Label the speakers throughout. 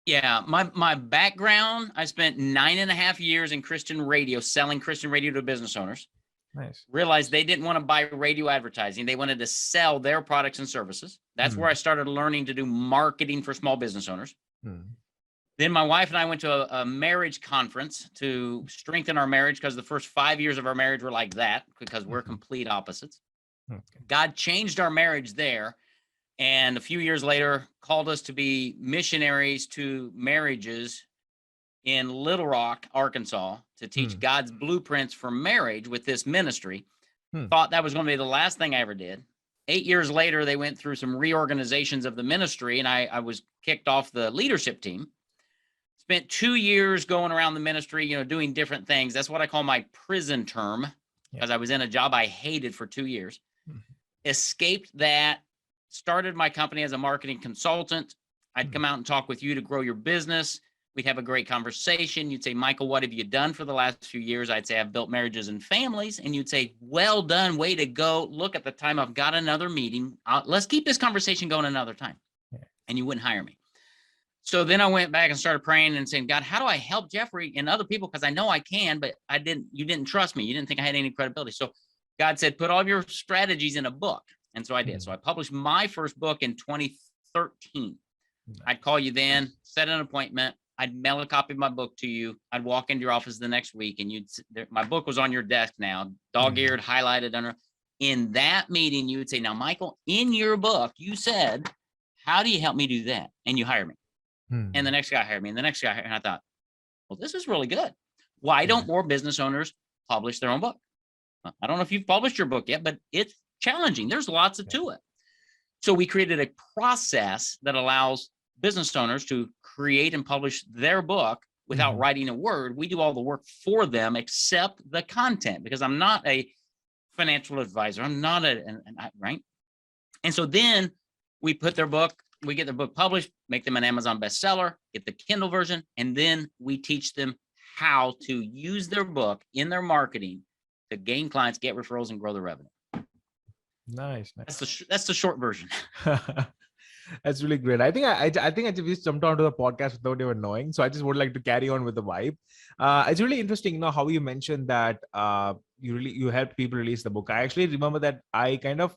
Speaker 1: Yeah, my background, I spent 9.5 years in Christian radio, selling Christian radio to business owners.
Speaker 2: Nice.
Speaker 1: Realized they didn't want to buy radio advertising. They wanted to sell their products and services. That's where I started learning to do marketing for small business owners. Then my wife and I went to a marriage conference to strengthen our marriage, because the first 5 years of our marriage were like that, because we're complete opposites.
Speaker 2: Okay.
Speaker 1: God changed our marriage there. And a few years later, called us to be missionaries to marriages in Little Rock, Arkansas, to teach God's blueprints for marriage with this ministry. Thought that was going to be the last thing I ever did. 8 years later, they went through some reorganizations of the ministry, and I was kicked off the leadership team. Spent 2 years going around the ministry, doing different things. That's what I call my prison term, because I was in a job I hated for 2 years. Escaped that. Started my company as a marketing consultant. I'd come out and talk with you to grow your business. We'd have a great conversation. You'd say, Michael, what have you done for the last few years? I'd say, I've built marriages and families. And you'd say, well done, way to go. Look at the time, I've got another meeting. Let's keep this conversation going another time. And you wouldn't hire me. So then I went back and started praying and saying, God, how do I help Jeffrey and other people? Because I know I can, but you didn't trust me. You didn't think I had any credibility. So God said, put all of your strategies in a book. And so I did. So I published my first book in 2013. I'd call you then, set an appointment. I'd mail a copy of my book to you. I'd walk into your office the next week, and my book was on your desk now, dog-eared, highlighted under. In that meeting, you would say, now, Michael, in your book, you said, how do you help me do that? And you hire me. And the next guy hired me, and the next guy hired me. And I thought, well, this is really good. Why don't more business owners publish their own book? I don't know if you've published your book yet, but it's challenging. There's lots to it. So we created a process that allows business owners to create and publish their book without writing a word. We do all the work for them except the content, because I'm not a financial advisor. I'm not right. And so then we get their book published, make them an Amazon bestseller, get the Kindle version, and then we teach them how to use their book in their marketing to gain clients, get referrals, and grow their revenue.
Speaker 2: Nice.
Speaker 1: That's the short version.
Speaker 2: That's really great. I think I just jumped onto the podcast without even knowing. So I just would like to carry on with the vibe. It's really interesting, how you mentioned that you helped people release the book. I actually remember that I kind of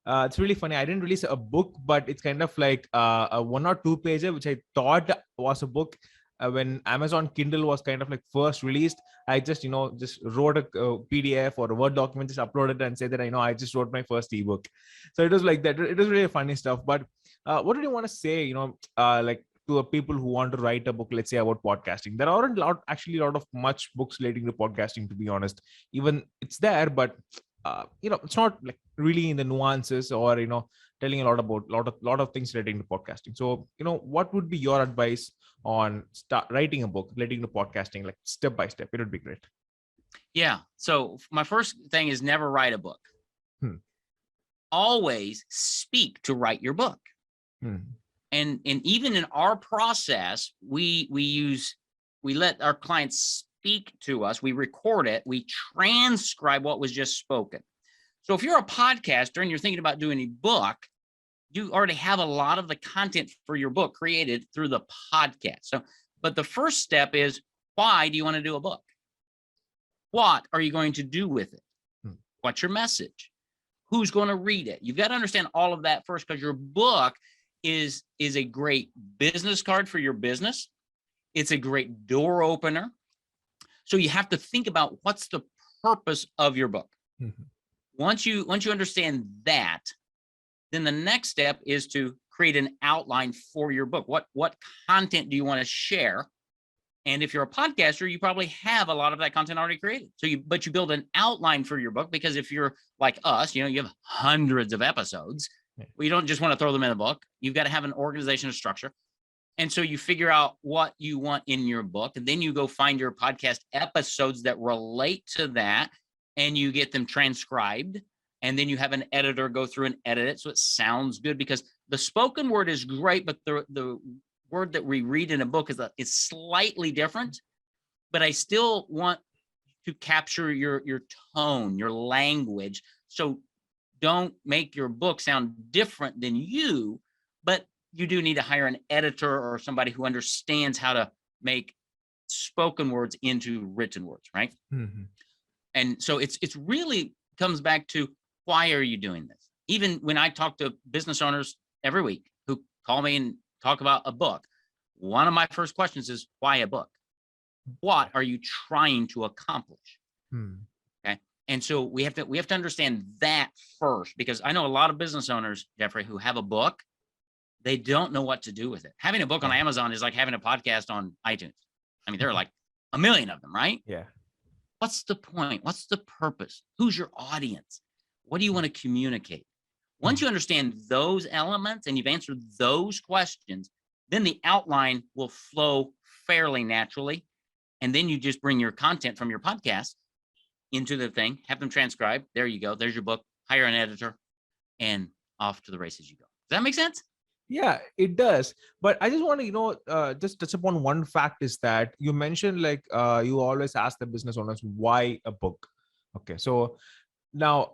Speaker 2: it's really funny. I didn't release a book, but it's kind of like a 1 or 2 pager, which I thought was a book. When Amazon Kindle was kind of like first released, I just wrote a PDF or a Word document, just uploaded it and said that I just wrote my first ebook. So it was like that. It was really funny stuff. But what did you want to say, like to the people who want to write a book, let's say about podcasting? There aren't a lot of much books relating to podcasting, to be honest. Even it's there, but it's not like really in the nuances or telling a lot about lot of things relating to podcasting. So what would be your advice on writing a book relating to podcasting, like step by step? It would be great.
Speaker 1: Yeah. So my first thing is never write a book. Always speak to write your book. And even in our process, we let our clients speak to us. We record it. We transcribe what was just spoken. So if you're a podcaster and you're thinking about doing a book, you already have a lot of the content for your book created through the podcast. But the first step is, why do you want to do a book? What are you going to do with it? What's your message? Who's going to read it? You've got to understand all of that first, because your book is a great business card for your business. It's a great door opener. So you have to think about what's the purpose of your book. Once you understand that, then the next step is to create an outline for your book. What content do you want to share? And if you're a podcaster, you probably have a lot of that content already created. But you build an outline for your book, because if you're like us, you have hundreds of episodes. Well, you don't just want to throw them in a book. You've got to have an organization and structure. And so you figure out what you want in your book, and then you go find your podcast episodes that relate to that, and you get them transcribed. And then you have an editor go through and edit it so it sounds good, because the spoken word is great, but the word that we read in a book is slightly different. But I still want to capture your tone, your language. So don't make your book sound different than you, but you do need to hire an editor or somebody who understands how to make spoken words into written words, right?
Speaker 2: Mm-hmm.
Speaker 1: And so it's really comes back to, why are you doing this? Even when I talk to business owners every week who call me and talk about a book, one of my first questions is, why a book? What are you trying to accomplish? Okay. And so we have to understand that first, because I know a lot of business owners, Jeffrey, who have a book, they don't know what to do with it. Having a book on Amazon is like having a podcast on iTunes. I mean, there are like a million of them, right?
Speaker 2: Yeah.
Speaker 1: What's the point? What's the purpose? Who's your audience? What do you want to communicate? Once you understand those elements and you've answered those questions, then the outline will flow fairly naturally. And then you just bring your content from your podcast into the thing, have them transcribe. There you go. There's your book. Hire an editor, and off to the races you go. Does that make sense?
Speaker 2: Yeah, it does. But I just want to, just touch upon one fact is that you mentioned like you always ask the business owners, why a book? Okay. So now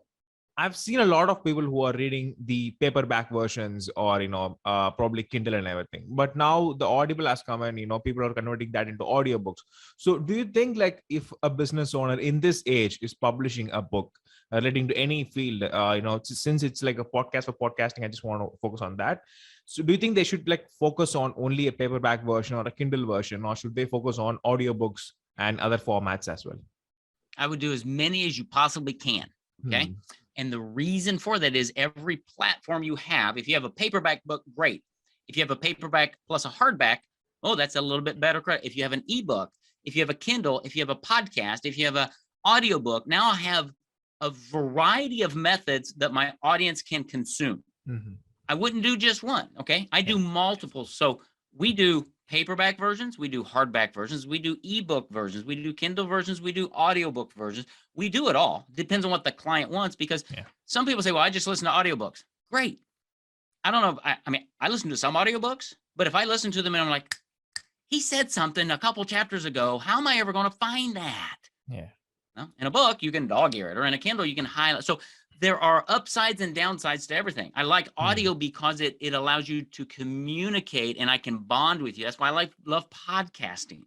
Speaker 2: I've seen a lot of people who are reading the paperback versions or, probably Kindle and everything. But now the Audible has come and, people are converting that into audiobooks. So do you think like if a business owner in this age is publishing a book relating to any field, since it's like a podcast for podcasting, I just want to focus on that. So do you think they should like focus on only a paperback version or a Kindle version, or should they focus on audiobooks and other formats as well?
Speaker 1: I would do as many as you possibly can. Okay. And the reason for that is every platform you have, if you have a paperback book, great. If you have a paperback plus a hardback, oh, that's a little bit better credit. If you have an ebook, if you have a Kindle, if you have a podcast, if you have an audiobook, now I have a variety of methods that my audience can consume. I wouldn't do just one. Okay. I do multiple. So we do paperback versions, we do hardback versions, we do ebook versions, we do Kindle versions, we do audiobook versions. We do it all. Depends on what the client wants, because some people say, well, I just listen to audiobooks. Great. I don't know. I mean, I listen to some audiobooks, but if I listen to them and I'm like, he said something a couple chapters ago, how am I ever going to find that?
Speaker 2: Yeah.
Speaker 1: Well, in a book, you can dog ear it, or in a Kindle, you can highlight. So there are upsides and downsides to everything. I like audio because it allows you to communicate and I can bond with you. That's why I love podcasting.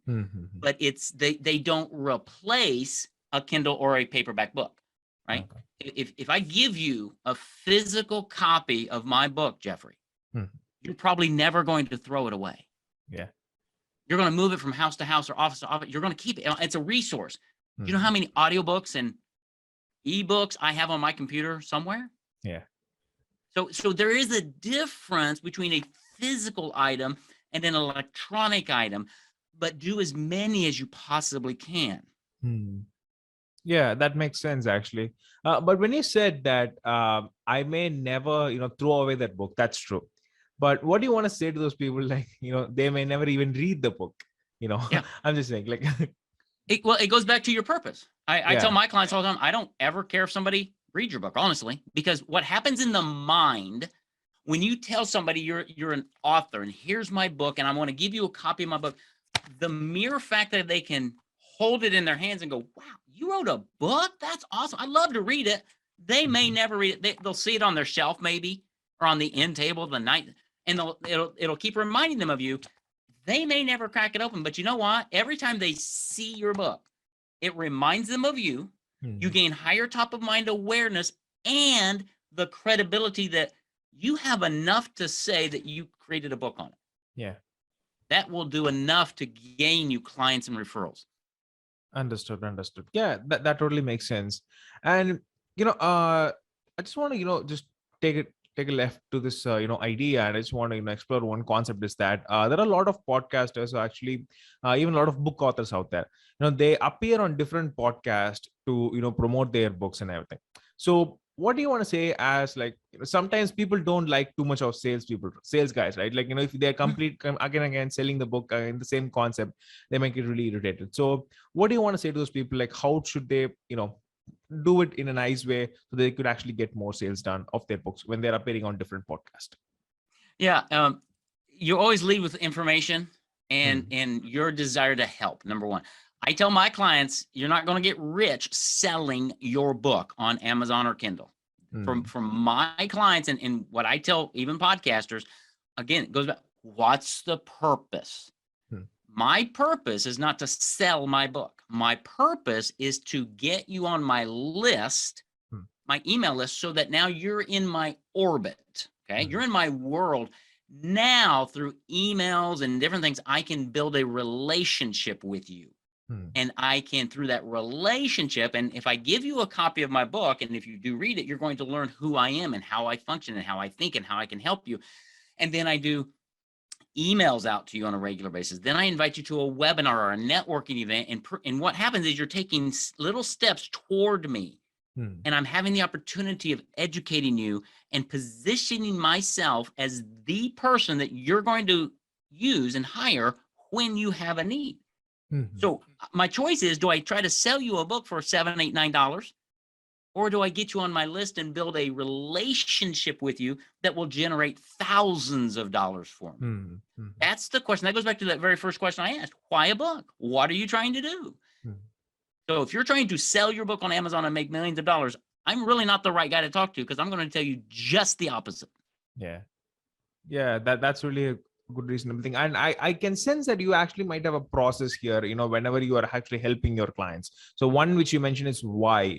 Speaker 1: But they don't replace a Kindle or a paperback book, right? Okay. If I give you a physical copy of my book, Jeffrey, you're probably never going to throw it away.
Speaker 2: Yeah.
Speaker 1: You're going to move it from house to house or office to office. You're going to keep it. It's a resource. Do you know how many audiobooks and ebooks I have on my computer somewhere?
Speaker 2: Yeah.
Speaker 1: So there is a difference between a physical item and an electronic item, but do as many as you possibly can.
Speaker 2: Yeah, that makes sense actually. But when you said that I may never, throw away that book, that's true. But what do you want to say to those people? Like, they may never even read the book, Yeah. I'm just saying like,
Speaker 1: it goes back to your purpose. I tell my clients all the time, I don't ever care if somebody reads your book, honestly, because what happens in the mind when you tell somebody you're an author and here's my book and I want to give you a copy of my book, the mere fact that they can hold it in their hands and go, wow, you wrote a book? That's awesome. I'd love to read it. They may never read it. They'll see it on their shelf maybe, or on the end table of the night, and it'll keep reminding them of you. They may never crack it open, but you know what? Every time they see your book, it reminds them of you. You gain higher top of mind awareness and the credibility that you have enough to say that you created a book on it.
Speaker 2: Yeah.
Speaker 1: That will do enough to gain you clients and referrals.
Speaker 2: Understood. Yeah, that totally makes sense. And, I just want to, just take a left to this, idea. And I just want to, explore one concept is that there are a lot of podcasters, actually, even a lot of book authors out there. They appear on different podcasts to, promote their books and everything. So what do you want to say as like, sometimes people don't like too much of sales guys, right? Like, if they're again selling the book in the same concept, they might get really irritated. So what do you want to say to those people? Like, how should they, do it in a nice way so they could actually get more sales done of their books when they're appearing on different podcasts?
Speaker 1: Yeah. You always lead with information and your desire to help. Number one, I tell my clients, you're not going to get rich selling your book on Amazon or Kindle. From my clients and what I tell even podcasters, again, it goes back. What's the purpose? My purpose is not to sell my book. My purpose is to get you on my list, my email list, so that now you're in my orbit. Okay. You're in my world. Now, through emails and different things, I can build a relationship with you. And I can, through that relationship, and if I give you a copy of my book, and if you do read it, you're going to learn who I am and how I function and how I think and how I can help you. And then I do emails out to you on a regular basis. Then I invite you to a webinar or a networking event. And what happens is you're taking little steps toward me. And I'm having the opportunity of educating you and positioning myself as the person that you're going to use and hire when you have a need. So my choice is, do I try to sell you a book for $7, $8, $9? Or do I get you on my list and build a relationship with you that will generate thousands of dollars for me? That's the question. That goes back to that very first question I asked. Why a book? What are you trying to do? So if you're trying to sell your book on Amazon and make millions of dollars, I'm really not the right guy to talk to, because I'm going to tell you just the opposite.
Speaker 2: Yeah, that's really a good reasonable thing. And I can sense that you actually might have a process here, whenever you are actually helping your clients. So one which you mentioned is why,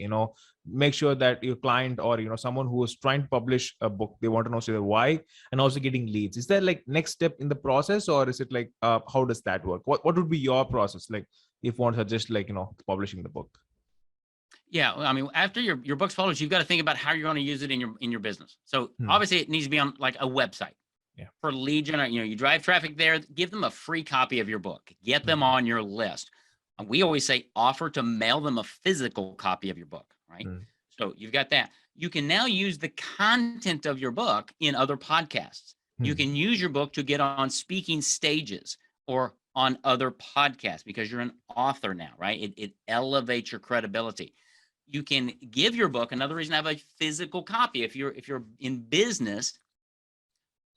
Speaker 2: make sure that your client or, someone who is trying to publish a book, they want to know the why, and also getting leads. Is there like next step in the process, or is it like, how does that work? What would be your process? Like if one suggest publishing the book?
Speaker 1: Yeah, I mean, after your book's published, you've got to think about how you're going to use it in your business. So obviously it needs to be on like a website. For lead generation, you drive traffic there, give them a free copy of your book, get them on your list. And we always say offer to mail them a physical copy of your book, right? So you've got that. You can now use the content of your book in other podcasts. You can use your book to get on speaking stages or on other podcasts because you're an author now, right? It elevates your credibility. You can give your book. Another reason I have a physical copy. If you're in business,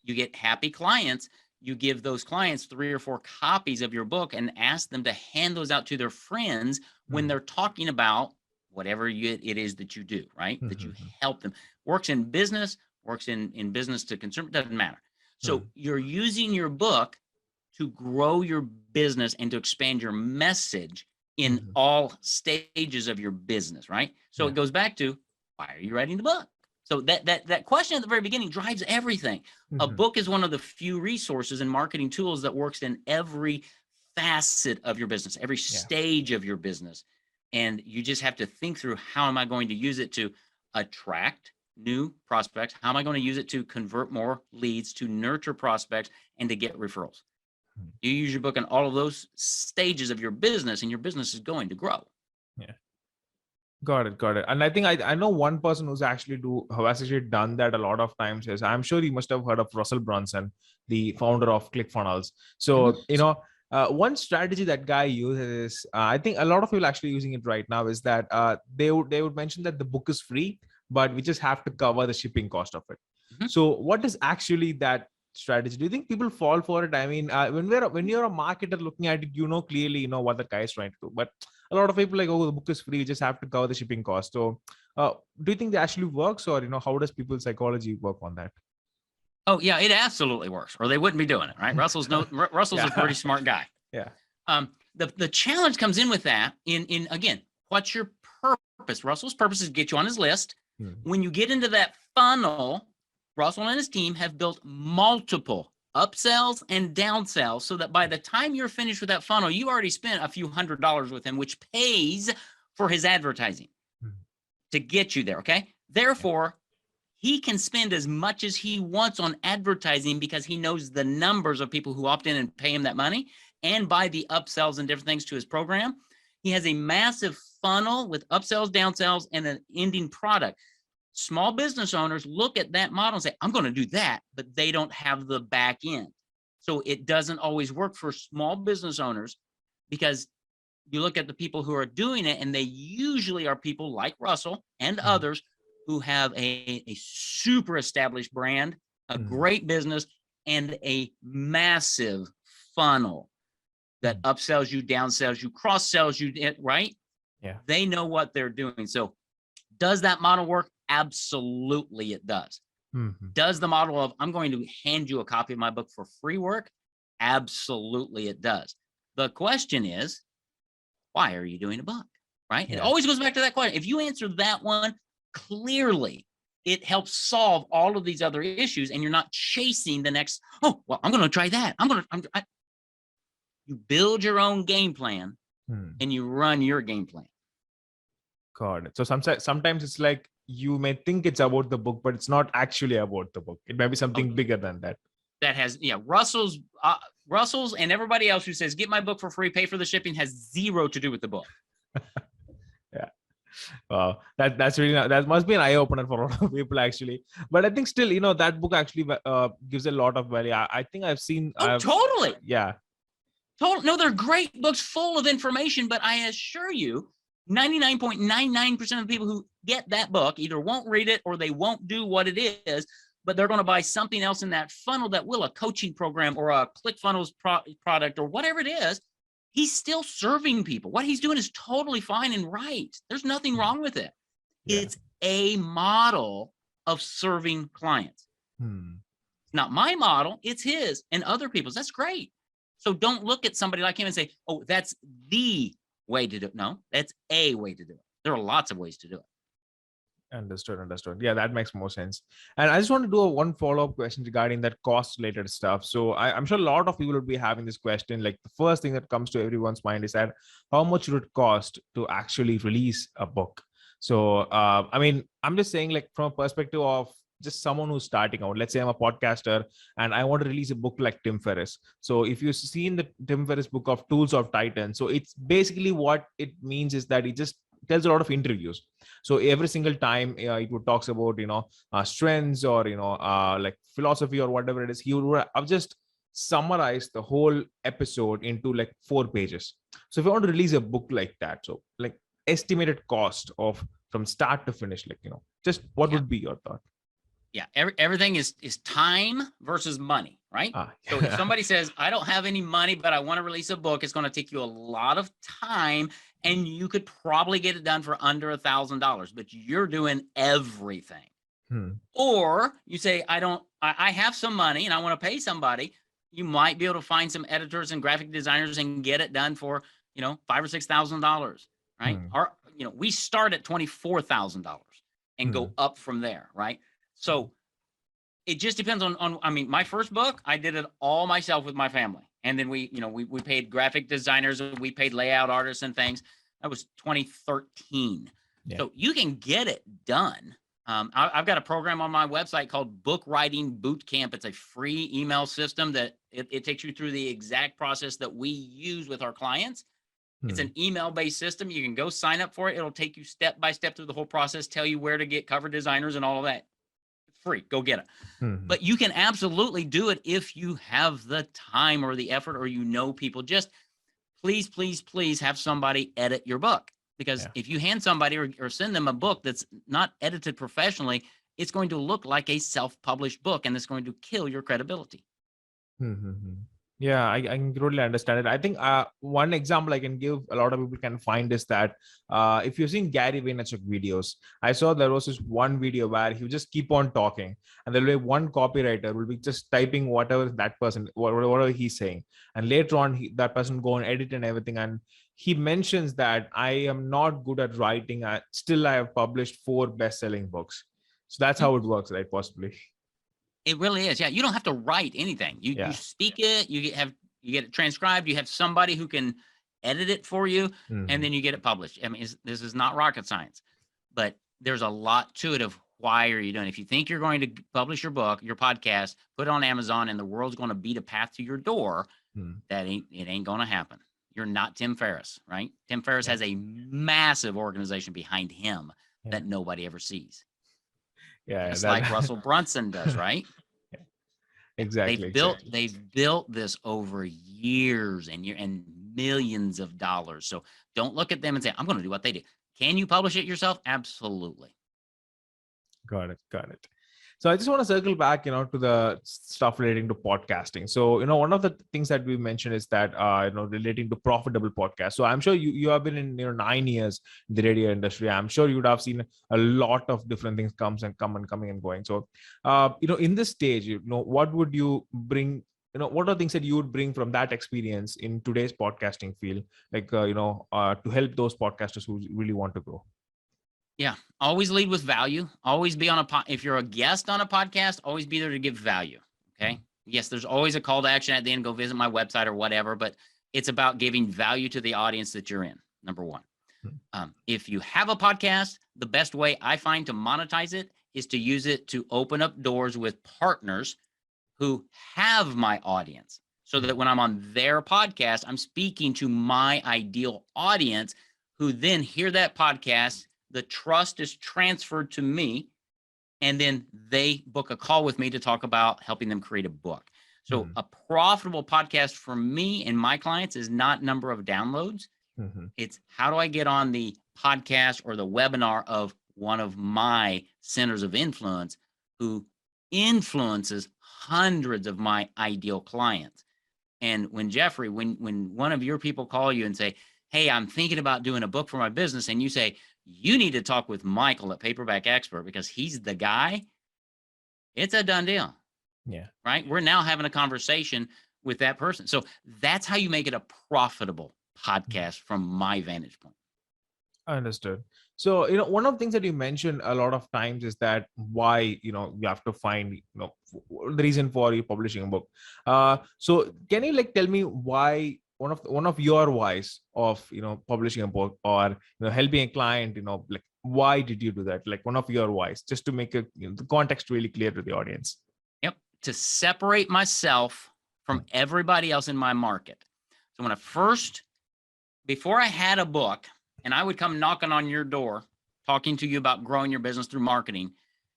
Speaker 1: you get happy clients. You give those clients 3 or 4 copies of your book and ask them to hand those out to their friends when they're talking about whatever it is that you do, right? That you help them. Works in business, works in business to consumer, doesn't matter. So you're using your book to grow your business and to expand your message in all stages of your business, right? So it goes back to, why are you writing the book? So that question at the very beginning drives everything. A book is one of the few resources and marketing tools that works in every facet of your business, every stage of your business. And you just have to think through, how am I going to use it to attract new prospects? How am I going to use it to convert more leads, to nurture prospects, and to get referrals? You use your book in all of those stages of your business, and your business is going to grow.
Speaker 2: Got it. And I think I know one person who has actually done that a lot of times. Is, I'm sure you must have heard of Russell Brunson, the founder of ClickFunnels. So, one strategy that guy uses is, I think a lot of people actually using it right now, is that they would mention that the book is free, but we just have to cover the shipping cost of it. So what is actually that strategy? Do you think people fall for it? I mean, when you're a marketer looking at it, clearly what the guy is trying to do. But a lot of people like, oh, the book is free, you just have to cover the shipping cost. So do you think that actually works, or how does people's psychology work on that?
Speaker 1: Oh yeah, it absolutely works, or they wouldn't be doing it, right? Russell's a pretty smart guy. The challenge comes in with that in again, what's your purpose? Russell's purpose is to get you on his list. When you get into that funnel, Russell and his team have built multiple upsells and downsells, so that by the time you're finished with that funnel, you already spent a few $100s with him, which pays for his advertising to get you there. Okay. Therefore, he can spend as much as he wants on advertising because he knows the numbers of people who opt in and pay him that money and buy the upsells and different things to his program. He has a massive funnel with upsells, downsells, and an ending product. Small business owners look at that model and say, I'm going to do that, but they don't have the back end. So it doesn't always work for small business owners, because you look at the people who are doing it, and they usually are people like Russell and others who have a super established brand, a great business, and a massive funnel that upsells you, downsells you, cross-sells you, right? They know what they're doing. So does that model work? Absolutely, it does. Does the model of I'm going to hand you a copy of my book for free work? Absolutely, it does. The question is, why are you doing a book? Right? It always goes back to that question. If you answer that one clearly, it helps solve all of these other issues, and you're not chasing the next. Oh, well, I'm going to try that. You build your own game plan, and you run your game plan.
Speaker 2: Got it. So sometimes it's like you may think it's about the book, but it's not actually about the book. It might be something bigger than that.
Speaker 1: That has, Russell's and everybody else who says, get my book for free, pay for the shipping, has zero to do with the book.
Speaker 2: Yeah. Wow. That's really, that must be an eye opener for a lot of people actually. But I think still, that book actually gives a lot of value. I think I've seen.
Speaker 1: Totally.
Speaker 2: Yeah.
Speaker 1: No, they're great books full of information, but I assure you, 99.99% of the people who get that book either won't read it or they won't do what it is, but they're going to buy something else in that funnel that will, a coaching program or a ClickFunnels product or whatever it is. He's still serving people. What he's doing is totally fine and right. There's nothing wrong with it. Yeah. It's a model of serving clients. It's not my model. It's his and other people's. That's great. So don't look at somebody like him and say, oh, that's the way to do it. No, that's a way to do it. There are lots of ways to do it.
Speaker 2: Understood. Yeah, that makes more sense. And I just want to do one follow-up question regarding that cost-related stuff. So I'm sure a lot of people would be having this question. Like the first thing that comes to everyone's mind is that how much would it cost to actually release a book? So, I'm just saying, like from a perspective of just someone who's starting out. Let's say I'm a podcaster and I want to release a book like Tim Ferriss. So if you've seen the Tim Ferriss book of Tools of Titan, so it's basically what it means is that it just tells a lot of interviews. So every single time it would talks about, strengths or, like philosophy or whatever it is, he would have just summarized the whole episode into like 4 pages. So if you want to release a book like that, so like estimated cost of from start to finish, like, just what would be your thought?
Speaker 1: Yeah, everything is time versus money, right? So if somebody says, I don't have any money, but I want to release a book, it's going to take you a lot of time, and you could probably get it done for under $1,000, but you're doing everything. Or you say, I have some money and I want to pay somebody. You might be able to find some editors and graphic designers and get it done for, $5,000 or $6,000, right? Or, we start at $24,000 and go up from there, right? So it just depends on, my first book, I did it all myself with my family. And then we paid graphic designers, we paid layout artists and things. That was 2013. Yeah. So you can get it done. I've got a program on my website called Book Writing Boot Camp. It's a free email system that it takes you through the exact process that we use with our clients. It's an email-based system. You can go sign up for it. It'll take you step by step through the whole process, tell you where to get cover designers and all of that. Free, go get it. But you can absolutely do it if you have the time or the effort, or people. Just please have somebody edit your book, because if you hand somebody or send them a book that's not edited professionally, it's going to look like a self-published book, and it's going to kill your credibility.
Speaker 2: Yeah, I can totally understand it. I think one example I can give a lot of people can find is that if you've seen Gary Vaynerchuk videos, I saw there was this one video where he would just keep on talking, and there'll be one copywriter will be just typing whatever that person, whatever he's saying. And later on, that person go and edit and everything. And he mentions that I am not good at writing. Still, I have published 4 best-selling books. So that's how it works, right? Possibly.
Speaker 1: It really is. Yeah. You don't have to write anything. You speak it, you get it transcribed. You have somebody who can edit it for you, and then you get it published. This is not rocket science, but there's a lot to it of why are you doing it. If you think you're going to publish your book, your podcast, put it on Amazon, and the world's going to beat a path to your door, it ain't going to happen. You're not Tim Ferriss, right? Tim Ferriss has a massive organization behind him that nobody ever sees.
Speaker 2: Yeah,
Speaker 1: it's like Russell Brunson does, right?
Speaker 2: Exactly.
Speaker 1: They've built this over years and millions of dollars. So don't look at them and say, I'm going to do what they do. Can you publish it yourself? Absolutely.
Speaker 2: Got it. So I just want to circle back, to the stuff relating to podcasting. So, one of the things that we mentioned is that, relating to profitable podcasts. So I'm sure you have been in, 9 years in the radio industry. I'm sure you would have seen a lot of different things coming and going. So, in this stage, what would you bring? What are things that you would bring from that experience in today's podcasting field, like, to help those podcasters who really want to grow?
Speaker 1: Yeah. Always lead with value. Always be on if you're a guest on a podcast, always be there to give value. Okay. Yes, there's always a call to action at the end. Go visit my website or whatever, but it's about giving value to the audience that you're in. Number one. If you have a podcast, the best way I find to monetize it is to use it to open up doors with partners who have my audience, so that when I'm on their podcast, I'm speaking to my ideal audience who then hear that podcast. The trust is transferred to me, and then they book a call with me to talk about helping them create a book. So a profitable podcast for me and my clients is not number of downloads. It's how do I get on the podcast or the webinar of one of my centers of influence who influences hundreds of my ideal clients. And when Jeffrey, when one of your people call you and say, hey, I'm thinking about doing a book for my business, and you say, you need to talk with Michael at Paperback Expert because he's the guy, it's a done deal.
Speaker 2: Yeah.
Speaker 1: Right. We're now having a conversation with that person. So that's how you make it a profitable podcast from my vantage point.
Speaker 2: Understood. So, one of the things that you mentioned a lot of times is that why, you have to find, the reason for you publishing a book. So can you tell me why one of your whys of, publishing a book or, helping a client, why did you do that? Like one of your whys, just to make the context really clear to the audience.
Speaker 1: Yep. To separate myself from everybody else in my market. So before I had a book, and I would come knocking on your door, talking to you about growing your business through marketing,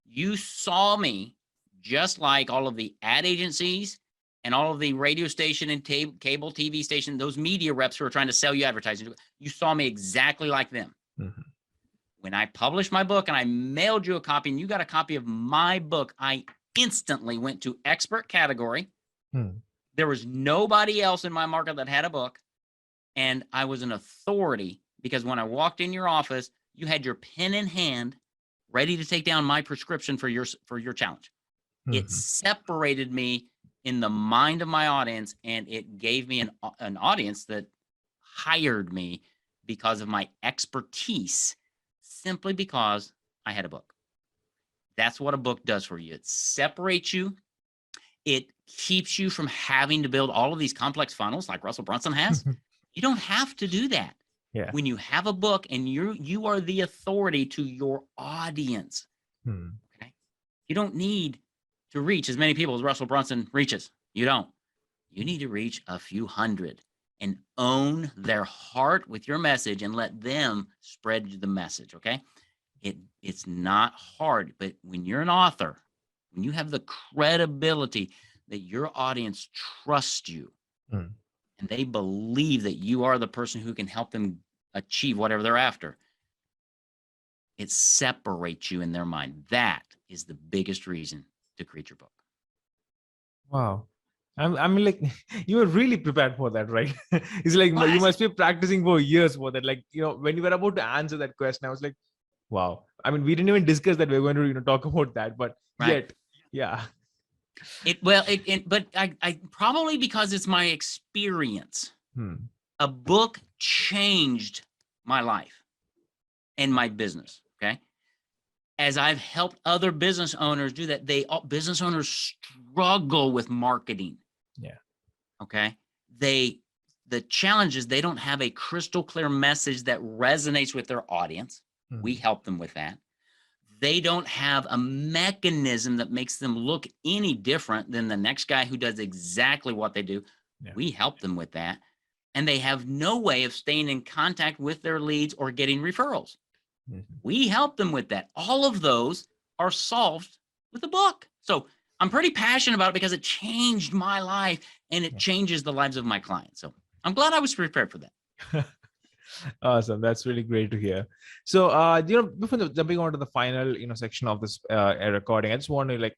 Speaker 1: you saw me just like all of the ad agencies and all of the radio station and cable TV station, those media reps who are trying to sell you advertising. You saw me exactly like them. When I published my book and I mailed you a copy and you got a copy of my book, I instantly went to expert category. There was nobody else in my market that had a book. And I was an authority because when I walked in your office, you had your pen in hand, ready to take down my prescription for your challenge. It separated me in the mind of my audience, and it gave me an audience that hired me because of my expertise, simply because I had a book. That's what a book does for you. It separates you. It keeps you from having to build all of these complex funnels like Russell Brunson has. You don't have to do that.
Speaker 2: Yeah.
Speaker 1: When you have a book and you are the authority to your audience. Okay. You don't need to reach as many people as Russell Brunson reaches. You don't. You need to reach a few hundred and own their heart with your message and let them spread the message. Okay. It's not hard, but when you're an author, when you have the credibility that your audience trusts you, and they believe that you are the person who can help them achieve whatever they're after, it separates you in their mind. That is the biggest reason to create your book.
Speaker 2: Wow. I mean, like, you were really prepared for that, right? It's like, you must be practicing for years for that. Like, when you were about to answer that question, I was like, wow. I mean, we didn't even discuss that we're going to, talk about that, but yet, yeah.
Speaker 1: But I probably because it's my experience. A book changed my life and my business. Okay. As I've helped other business owners do that, business owners struggle with marketing.
Speaker 2: Yeah.
Speaker 1: Okay. The challenge is they don't have a crystal clear message that resonates with their audience. We help them with that. They don't have a mechanism that makes them look any different than the next guy who does exactly what they do. Yeah. We help them with that. And they have no way of staying in contact with their leads or getting referrals. We help them with that. All of those are solved with a book. So I'm pretty passionate about it because it changed my life and it changes the lives of my clients. So I'm glad I was prepared for that.
Speaker 2: Awesome. That's really great to hear. So, before jumping on to the final, section of this recording, I just want to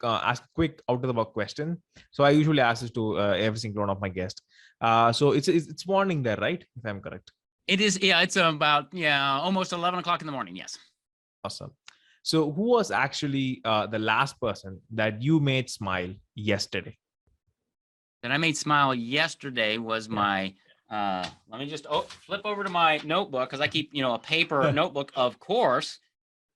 Speaker 2: ask a quick out of the box question. So I usually ask this to every single one of my guests. So it's morning there, right? If I'm correct.
Speaker 1: It is. Yeah, it's about almost 11 o'clock in the morning. Yes.
Speaker 2: Awesome. So who was actually the last person that you made smile yesterday?
Speaker 1: That I made smile yesterday was my. Let me just flip over to my notebook because I keep a paper notebook, of course.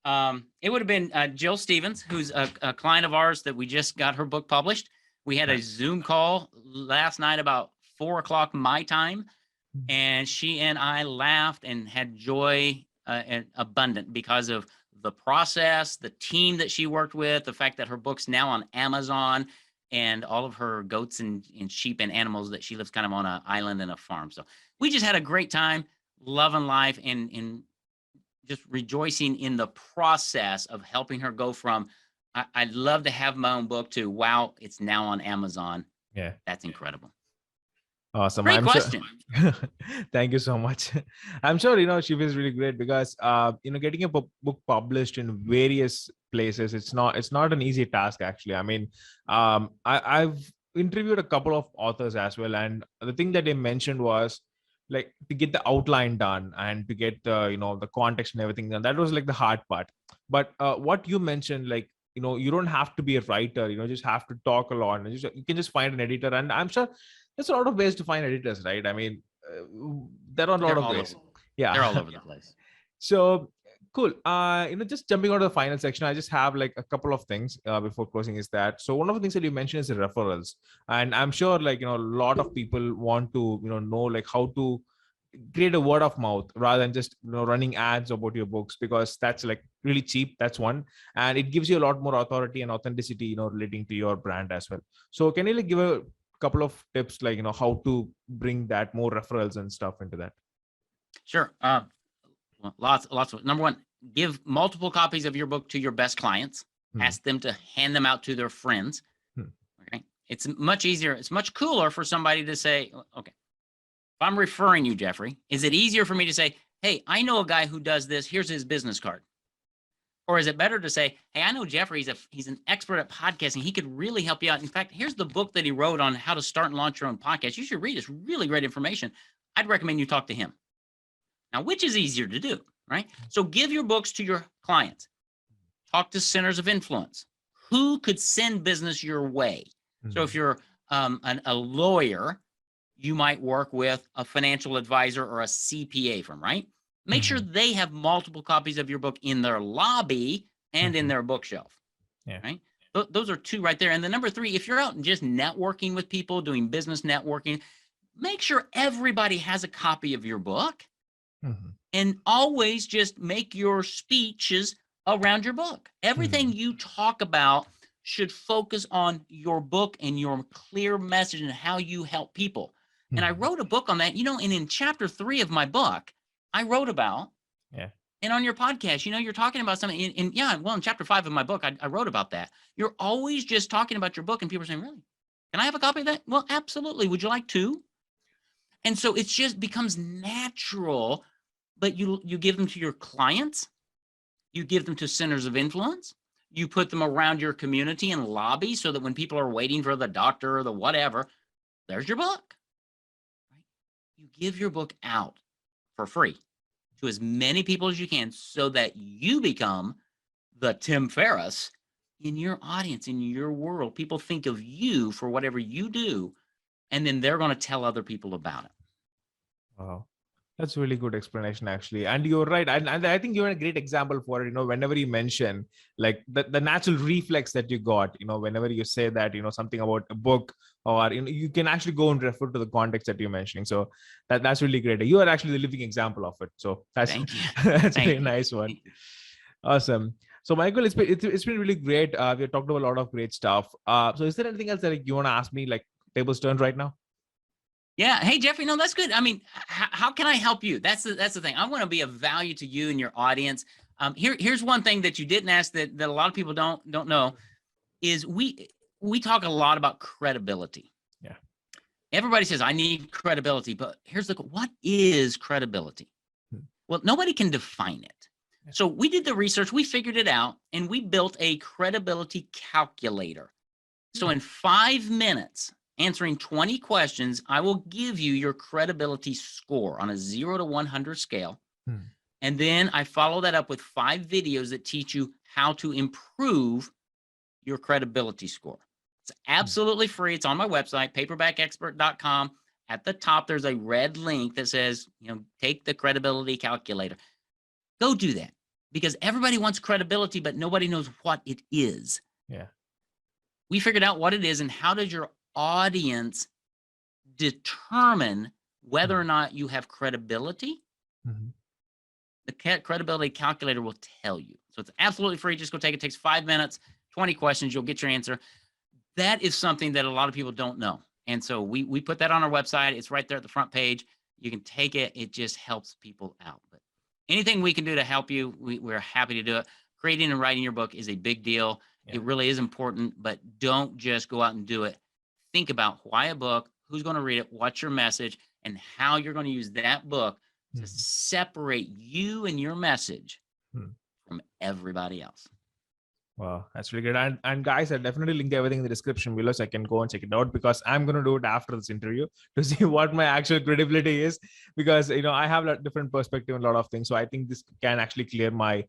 Speaker 1: It would have been Jill Stevens, who's a client of ours that we just got her book published. We had a Zoom call last night about 4 o'clock my time, and she and I laughed and had joy and abundant because of the process, the team that she worked with, the fact that her book's now on Amazon, and all of her goats and sheep and animals that she lives kind of on an island and a farm. So we just had a great time, loving life and just rejoicing in the process of helping her go from, I'd love to have my own book to, wow, it's now on Amazon.
Speaker 2: Yeah.
Speaker 1: That's incredible.
Speaker 2: Awesome.
Speaker 1: Great question.
Speaker 2: Sure... Thank you so much. I'm sure, she was really great because, getting a book published in various places, it's not an easy task, actually. I mean, I've interviewed a couple of authors as well. And the thing that they mentioned was like to get the outline done and to get the context and everything done. That was like the hard part. But what you mentioned, like, you don't have to be a writer, just have to talk a lot, and you can just find an editor. And I'm sure there's a lot of ways to find editors, right? I mean, there are a lot of ways. Yeah,
Speaker 1: they're all over the place.
Speaker 2: So cool. Just jumping on to the final section, I just have like a couple of things before closing. Is that so? One of the things that you mentioned is the referrals, and I'm sure a lot of people want to know like how to create a word of mouth rather than just running ads about your books, because that's like really cheap. That's one, and it gives you a lot more authority and authenticity relating to your brand as well. So can you give a couple of tips like how to bring that more referrals and stuff into that?
Speaker 1: Sure. Lots of. Number one, give multiple copies of your book to your best clients. Ask them to hand them out to their friends. Okay. It's much easier. It's much cooler for somebody to say, okay, if I'm referring you, Jeffrey, is it easier for me to say, hey, I know a guy who does this. Here's his business card. Or is it better to say, hey, I know Jeffrey, he's an expert at podcasting. He could really help you out. In fact, here's the book that he wrote on how to start and launch your own podcast. You should read it. It's really great information. I'd recommend you talk to him. Now, which is easier to do, right? So give your books to your clients. Talk to centers of influence. Who could send business your way? So if you're a lawyer, you might work with a financial advisor or a CPA firm, right? Make sure they have multiple copies of your book in their lobby and in their bookshelf, right? Those are two right there. And the number three, if you're out and just networking with people, doing business networking, make sure everybody has a copy of your book and always just make your speeches around your book. Everything you talk about should focus on your book and your clear message and how you help people. And I wrote a book on that, and in chapter 3 of my book, I wrote about, and on your podcast, you're talking about something in chapter 5 of my book, I wrote about that. You're always just talking about your book and people are saying, really? Can I have a copy of that? Well, absolutely. Would you like to? And so it just becomes natural, but you give them to your clients, you give them to centers of influence, you put them around your community and lobby so that when people are waiting for the doctor or the whatever, there's your book. Right? You give your book out for free to as many people as you can so that you become the Tim Ferriss in your audience, in your world. People think of you for whatever you do, and then they're going to tell other people about it.
Speaker 2: Wow. That's a really good explanation, actually. And you're right. And I think you're a great example for it, whenever you mention like the natural reflex that you got, whenever you say that, something about a book or, you can actually go and refer to the context that you're mentioning. So that's really great. You are actually the living example of it. So that's a very nice one. Awesome. So Michael, it's been really great. We've talked about a lot of great stuff. So is there anything else that you want to ask me, like tables turned right now?
Speaker 1: Yeah. Hey, Jeffrey. No, that's good. I mean, how can I help you? That's the thing. I want to be of value to you and your audience. Here's one thing that you didn't ask that a lot of people don't know is we talk a lot about credibility.
Speaker 2: Yeah.
Speaker 1: everybody says, I need credibility, but here's what is credibility? Well, nobody can define it. So we did the research, we figured it out, and we built a credibility calculator. So in 5 minutes, answering 20 questions, I will give you your credibility score on a 0 to 100 scale. And then I follow that up with 5 videos that teach you how to improve your credibility score. It's absolutely free. It's on my website, paperbackexpert.com. At the top, there's a red link that says, take the credibility calculator. Go do that, because everybody wants credibility, but nobody knows what it is.
Speaker 2: Yeah.
Speaker 1: We figured out what it is, and how does your audience determine whether or not you have credibility? The credibility calculator will tell you. So it's absolutely free. Just go take it. It takes 5 minutes, 20 questions. You'll get your answer. That is something that a lot of people don't know. And so we put that on our website. It's right there at the front page. You can take it. It just helps people out. But anything we can do to help you, we're happy to do it. Creating and writing your book is a big deal. It really is important, but don't just go out and do it. Think about why a book, who's going to read it, what's your message, and how you're going to use that book to separate you and your message from everybody else.
Speaker 2: Wow, that's really good. And guys, I definitely link everything in the description below, so I can go and check it out, because I'm going to do it after this interview to see what my actual credibility is, because, I have a different perspective on a lot of things. So I think this can actually clear my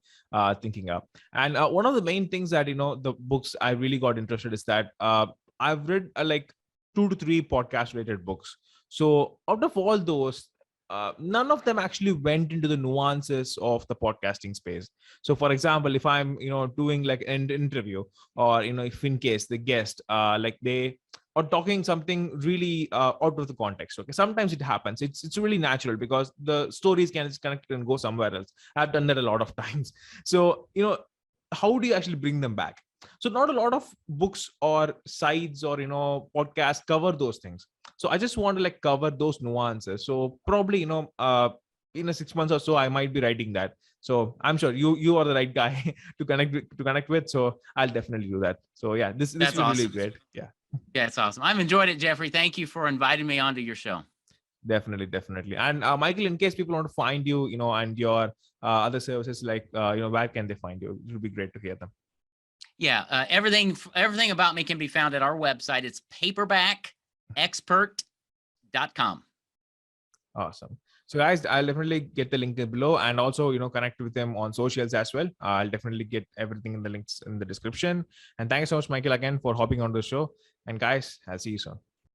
Speaker 2: thinking up. And one of the main things that, the books I really got interested is that I've read like 2 to 3 podcast related books. So out of all those, none of them actually went into the nuances of the podcasting space. So for example, if I'm doing like an interview, or if in case the guest like they are talking something really out of the context, okay, sometimes it happens. It's really natural, because the stories can disconnect and go somewhere else. I've done that a lot of times. So how do you actually bring them back? So not a lot of books or sites or podcasts cover those things. So I just want to cover those nuances. So probably in a 6 months or so, I might be writing that. So I'm sure you are the right guy to connect with. So I'll definitely do that. So yeah, this is
Speaker 1: awesome.
Speaker 2: Really great. Yeah.
Speaker 1: Yeah, it's awesome. I've enjoyed it, Jeffrey. Thank you for inviting me onto your show.
Speaker 2: Definitely. And Michael, in case people want to find you, and your other services, where can they find you? It would be great to hear them.
Speaker 1: Yeah, everything about me can be found at our website. It's paperbackexpert.com.
Speaker 2: Awesome. So guys, I'll definitely get the link below, and also, connect with them on socials as well. I'll definitely get everything in the links in the description. And thank you so much, Michael, again for hopping on the show. And guys, I'll see you soon.